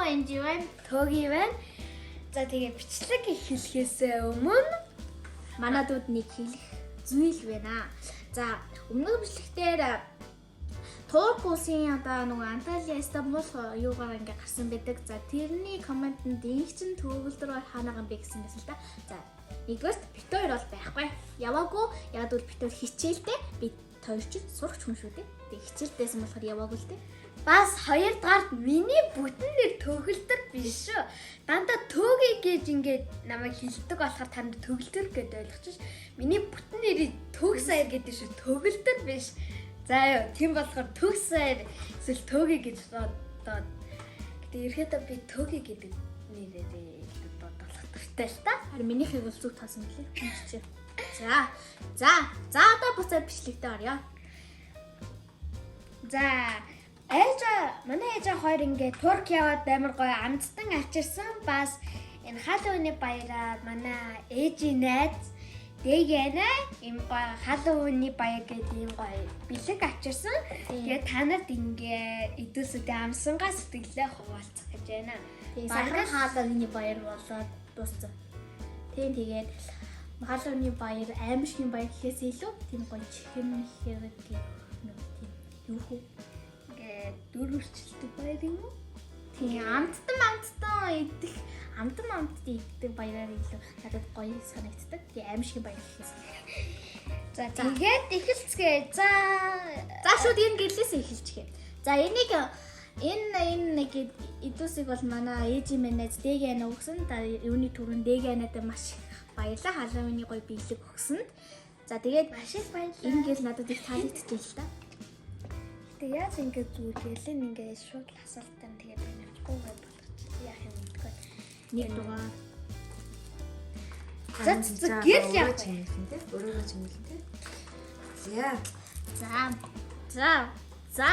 Энжи байна. Төөгийн байна. За тэгээ бичлэг эхлэхээс өмнө Манайдууд нэг хэлэх зүйл байна. За өмнөх бичлэгтэр Турк улсын одоо нөгөө Анталия, Стамбул юугаар ингээ гарсан байдаг. За тэрний комментэнд инхчин төгөлдөр хаанаагаан бэ гэсэн байсан л да. За нэгдүгээр бит хоёр бол байхгүй. Яваагүй. Яг бол бит хоёр хичээлтэй. Би хоёр ч сурагч хүн шүү дээ. Тэгээ хичээлтэйсэн болохоор яваагүй л дээ. бас хоёрдугаар миний бүтэн нэр төгөлдөр биш шүү. Дандаа төөгийн гэж ингээд намайг хэлдэг болохоор танд төгөлдөр гэдээ ойлгочих. Миний бүтэн нэрийг төгс саяр гэдэг шүү. Төгөлдөр биш. За ёо, тийм болохоор төгс саяр эсвэл төөгийн гэж одоо гэтээ ерөөдөө би төөгийн гэдэг нэрээр бодлох туфтай л та. Харин минийхийг бол зүг таасан гэлээ. Уншчих. За одоо буцаад бичлэгтээ орё. За манай ээж хоёр ингээд Турк яваад амар гоё амттан авчирсан. Бас энэ Халууны баяраад манай ээжийн найз Дэгэнэ ийм гоё Халууны баяр гэдэг ийм гоё бэлэг авчирсан. Тэгээд та нарт ингээ идэвсэдэ амсангаа сэтгэлээ хуваалцах гэж байна. Сархан Халууны баяр болоод дууссан. Тэгээд Халууны баяр аимшигын баяр гэхээс илүү тийм гоё чихэн хэрэг тийм юу хөө дөрвөрчлөлтөд баяр юм уу? Тийм амттан идэх баяраар илүү надад гоё санагддаг. Тийм аимшигын баяр гэхээс. За тэгээд эхэлцгээе. За шууд энэ гэрлээс эхэлчихье. За энэ нэг идүүсийг бол манай ээжийн манайд Дэгэнэ өгсөн. Та юуны түрүүн Дэгэнэд маш их баярлаа. Халууны гоё биелэг өгсөн. За тэгээд маш их баярлалаа. Энэ гэл надад их таалагдчихжээ л та. Тэг яаж ингэж зүгэлээ ингээд шууд асуултаа тэгээд би навчгүй болгочих. Яах юм бэ? Нэг дугаар. За гэр яах вэ? Чимэлтэнтэй өөрөөрөө чимэлтэнтэй. За.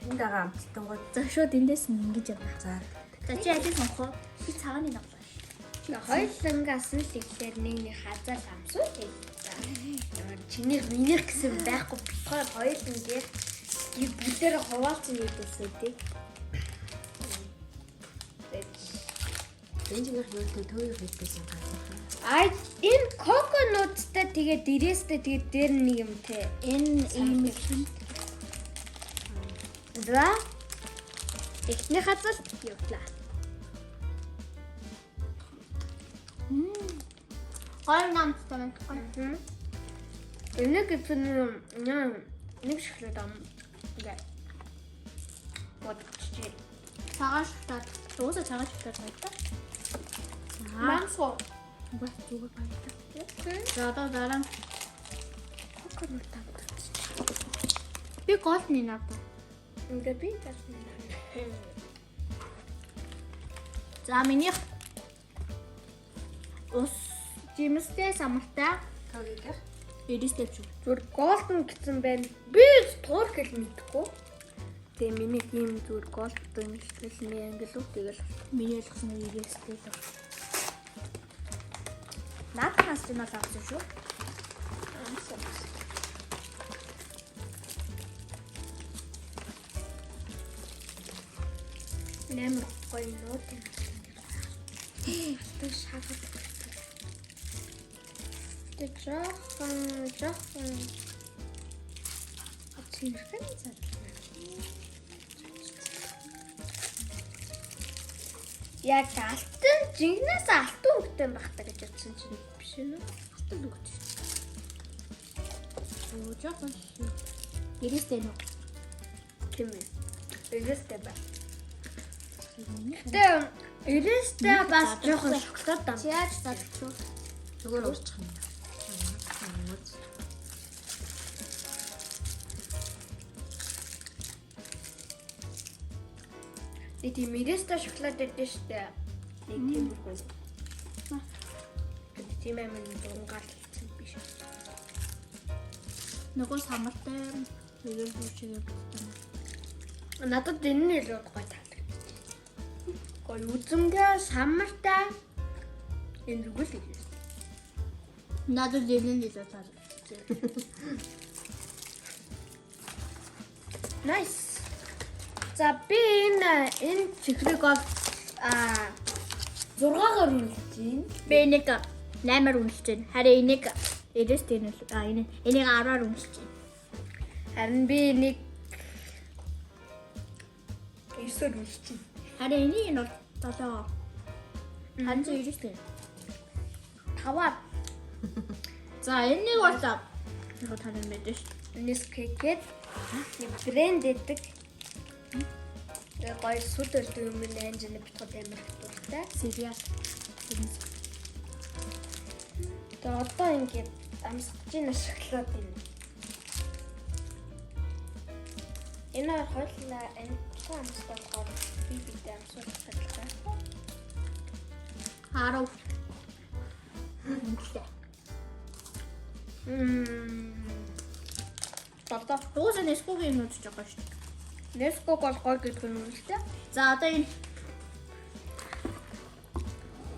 Энд байгаа амттан гоо. За шууд эндээс нь ингэж явна. За. За чи алийг сонхоо. Би цагааны навлаа. Хоёулангаас нь л ихээр нэг хазаал амсуу. За. Чиний минийх гэсэн байхгүй битгаар хоёулангээр ಈ бүлээр хуваалцсан үүдэлсэдэг. Энжинээр хөөдөө төөгийн хийдсэн газар. Аа энэ коконуттай тэгээд дээрээстэй тэгээд дээр нэг юм те. Энэ ийм хин. За. Эхний хазал явлаа. Гол намтай байна. Энийг гэсэн нэг шоколад ам ингээ бодчихжээ. Цагаан шоколад. Уусаа цагаан шоколад байдаг. Манго. Бас зүгээр байдаг. За одоо дараа Коконут ам. би голны навлаа. Ингээ би тасна. За минийх ус жимстэй самартай Төөгийн. эрэстэй ч. Зүр голден гэсэн байна. Би турк хэл мэдхгүй. Тэгээ миний тийм зүр голден хэлсэн англи үү тэгэл Миний ойлгосон нь эрэстэй л. Наадхаас ч нь бол авсан шүү. нэмэр гоё нууд юм. Тэ шахаад. Тэ жоохон атсимэрхэн заа. Яг алтан жигнээс алтан хөвгтэй багтаа гэж бодсон чинь биш үү? Алтан үгт. Оо жоохон эрэстэй нөө. Тийм ээ. Эрэстэй ба. Тэ Тэ эрэстэй бас жоохон шоколад ам. яаж задчих вэ? Зүгээр уурчих юм. Тийм эрэстэй шоколад гэдэг штэ. Нэг тиймэрхүү. Тийм амин дунгаар хэлсэн биш. Нөгөө самартай эрэс үчигээ битэн. Надад энэ нь илүү гоё таалагдав. Гоё үзэмгээ самартай энэ зүгэл гэж. Надад энэ л илүү таалагдсан. Nice. За би энэ чихрийг бол 6-аар үнэлж байна. Би энийг 8-аар үнэлж байна. Харин энийг 9-т энийг 10-аар үнэлж байна. Харин би энийг 9-оор үнэлж байна. Харин энийг нь бол 7. Харин 9-т байна. 5-аар. За энийг бол яг танин мэдэн шүү. Nesquik-д брэнд гэдэг гоё сүд өртөө юм нэнжин битгот амар хатуртай. Cereal. Тэгээ одоо ингээд амсгаж ийн шоколад юм. Энэ хойлоо энэ амсгаж болохоор би бидээ амсуулах хэрэгтэй. 10. Одоо уусаа Nesquik-ийн нүүдж байгаа шүү дээ. Nesquik бол гоё гэдэг юм л дээ. За одоо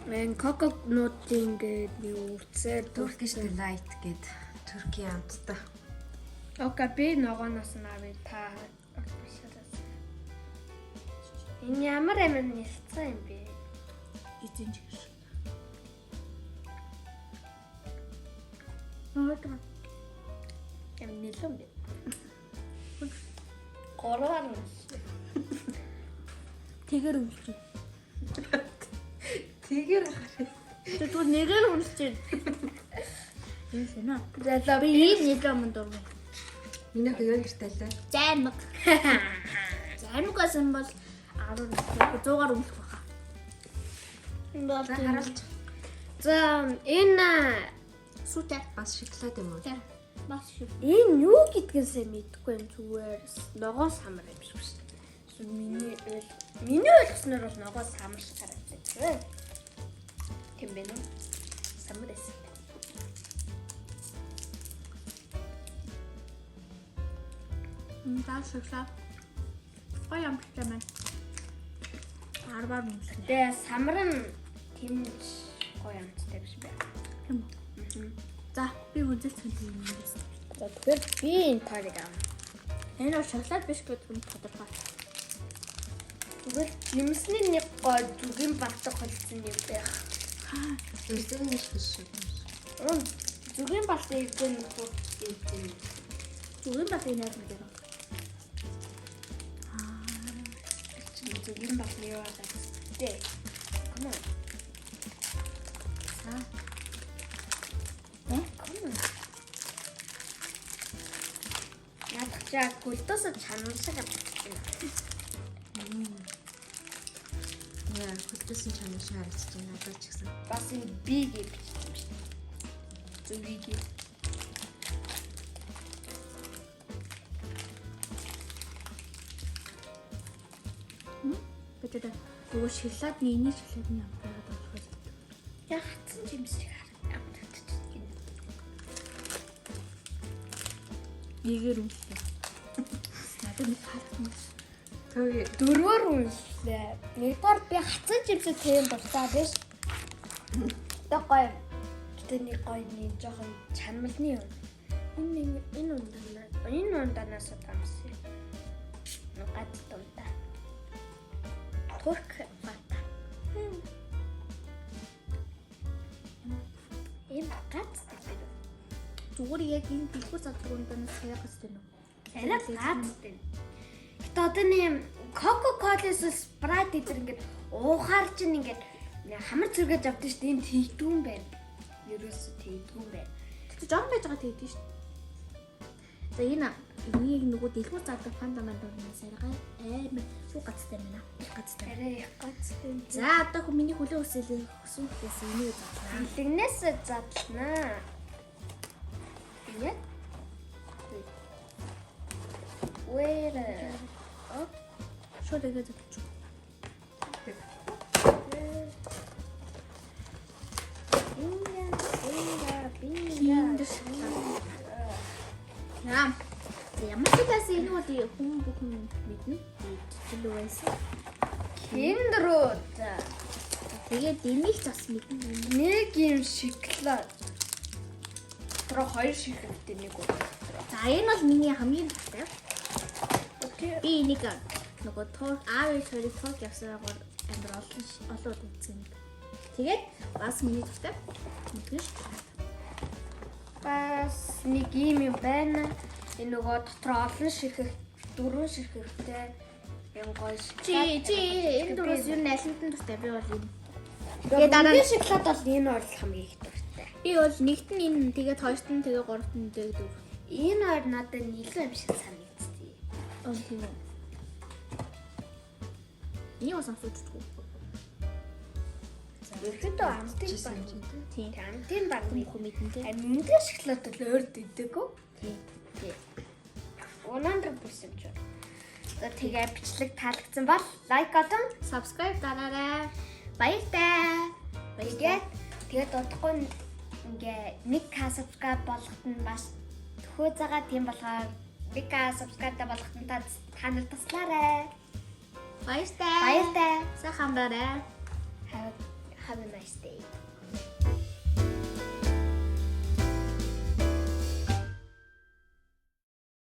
энэ коконуудын ингээд нэг үрцээр Turkish Delight гэд Туркийн амттай. Окей, би ногооноос нь авъя та. Энэ ямар амир нэлцсэн юм бэ? эзэн жигш. Нөөд Юм нэлэн бэ? 3-аар нь. тэгэр үнэлж байна. Тэгэр хараа. Тэгвэл нэгээр үнэлж байна. Энэ шинэ. За Би ийм нэгээр мөн дургүй. Минийх юу нэртэй лээ? Займаг. Займагаас нь бол 100-аар үнэлэх баха. За харуулж. За энэ Сүтэ. Бас шоколад юм уу? За. Бас шүү. энэ юу гэдгээс мэдэхгүй юм зүгээр ногоо самар юм шиг шүү. Миний ойлгосноор бол ногоо самар шиг харагддаг. Тийм бэ нэ? Самар эс. За шоколад. Гоё амттай байна. 10-аар үнэлэх. Тэгээ самар нь тэмж гоё амттай биш бэ? Тийм үү? За би үзэлцэн тийм юм байна. За тэгэхээр би энэ таарыг авна. Энэ бол шоколад биш гэдэг нь тодорхой. Зүгээр юмсны нэг гоё зүгийн балтаг холцсон юм байх. Өсөв нэг биш. Зүгийн балтаг игэн нөхөд юм. Зүгийн бат энэ яг мэдээ. Зүгийн балтаг юу аа гэдэг. Come on. Ядчаа гөлдөөс чанар шиг авчихсан. Яа, хөдөлсөн чанар шиг харагдаж байна надад ч гэсэн. Бас энэ би гэж бичсэн юм шиг. Зүгийг. Бэтэд нөгөө шоколадны эний шоколадны амтайгаа болох юм. Яг хатсан юм шиг харагдаж байна. Нэгээр үнэлээ. Надад нэг харагдсан. Төвөө 4-оор үнэлээ. Нэгдүгээр би хатсан жимсээ тийм болтаа биш. Тэ гоё. Тэ нэг гоё нэг жоохон чанмалны юм. Энэ унданаас тамсан. Нугад тунта. Турк бата. Эм гац гэдэг. Зүгээр яг энэ дэлгүүр задгуундаас хайх хэрэгтэй нү. Арай гаацтай. Гэтэ одоо нэг Coca-Cola-с Sprite гэдэг ингээд уухаар чинь ингээд хамар зүргэж авдсан шүү дээ. Энэ тэгдүүн байна. Ерөөсө тэгдүүн байна. Тэгтээ жоон байж байгаа тэгдэж шүү. За энэ энийг нөгөө дэлгүүр задаг фанда мандуунаас арай амар суу гацтай байна. Гацтай. Арай гаацтай. За одоо миний хөлөө өсөлөө хөсөөлөхөөс энийг задлаа. Бэлгнээс задлнаа. Яа? Wait. Шууд тэгээд задлаа. Яа. Ямар ч байсан энэ бол хүн бүхэн мэднэ. Чилүү байсан. Киндрүүд. Тэгээд энийг ч бас мэднэ. Нэг юм шоколад. Тэрөө хоёр шоколадтай нэг үү. За энэ бол миний хамгийн дуртай. Окей. Би энийг нөгөө Турк Irish хоёрыг Турк явсараагаар амар олон үзсэн. Тэгээд бас миний дуртай мэдгэн шоколад. Бас нэг юм байна. Энэ нөгөө дотор олон ширхэг, дөрвөн ширхэгтэй юм гоё шоколад. Чи энэ дөрөс юу нэлээд дуртай би бол энэ. Тэгээд дараа нь шоколад бол энэ бол хамгийн их дуртай. Би бол нэгт нь энэ тэгээд хоёрт нь тэгээд гуравт нь тэгээд дөрөв. Энэ хоёр надад илүү юм шиг санагдчих. Аа тийм үү. Юу сонсогдчихгүй. Ерхэдөө амтын баг. Тийм. Амтын баг мэдэнтэй. Амтын шоколад бол өөр дэгдэггүй. Тийм. 100%. За тэгээ бичлэг таалагдсан бол лайк болон Subscribe дараарай. баяртай. Тэгээд удахгүй ингээ 1k subscribe болгоход нь маш төхөө загаа тийм болохоор 1k subscribe болгоход нь та нар туслаарай. Баяртай. Баяртай. Сайхан амраарай. Have a nice day.